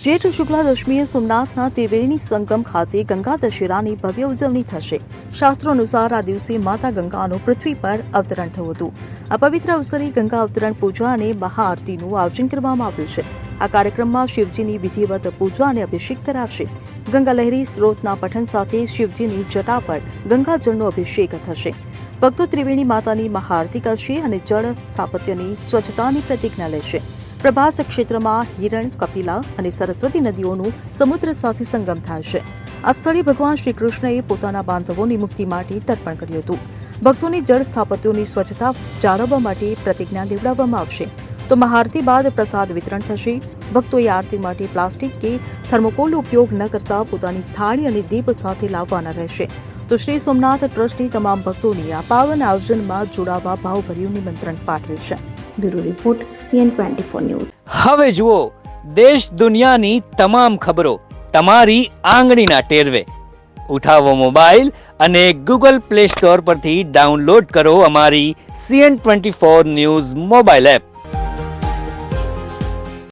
જેઠ શુક્લા દશમીએ સોમનાથના ત્રિવેણી સંગમ ખાતે ગંગા દશેરાની ભવ્ય ઉજવણી થશે. શાસ્ત્રો અનુસાર આ દિવસે માતા ગંગાનું પૃથ્વી પર અવતરણ થયું હતું. આ પવિત્ર અવસરે ગંગા અવતરણ પૂજા અને મહાઆરતીનું આયોજન કરવામાં આવ્યું છે. આ કાર્યક્રમમાં શિવજીની વિધિવત પૂજા અને અભિષેક કરાશે. ગંગા લહેરી સ્ત્રોતના પઠન સાથે શિવજીની જટા પર ગંગાજળનો અભિષેક થશે. ભક્તો ત્રિવેણી માતાની મહાઆરતી કરશે અને જળ સ્થાપત્યની સ્વચ્છતાની પ્રતિજ્ઞા લેશે. પ્રભાસ ક્ષેત્રમાં હિરણ, કપિલા અને સરસ્વતી નદીઓનું સમુદ્ર સાથે સંગમ થાય છે. આ સ્થળે ભગવાન શ્રી કૃષ્ણએ પોતાના બાંધવોની મુક્તિ માટે તર્પણ કર્યું હતું. ભક્તોની જળ સ્થાપત્યોની સ્વચ્છતા જાળવવા માટે પ્રતિજ્ઞા લેવડાવવામાં આવશે. તો મહાઆરતી બાદ પ્રસાદ વિતરણ થશે. ભક્તોએ આરતી માટે પ્લાસ્ટિક કે થર્મોકોલનો ઉપયોગ ન કરતા પોતાની થાળી અને દીપ સાથે લાવવાના રહેશે. તો શ્રી સોમનાથ ટ્રસ્ટે તમામ ભક્તોની આ પાવન આયોજનમાં જોડાવા ભાવભર્યું નિમંત્રણ પાઠવ્યું છે. Bureau report CN24 news. હવે જુઓ દેશ દુનિયાની તમામ ખબરો તમારી આંગળીના ટેરવે. ઉઠાવો મોબાઈલ અને Google Play Store પરથી ડાઉનલોડ કરો અમારી CN24 ન્યૂઝ મોબાઈલ એપ.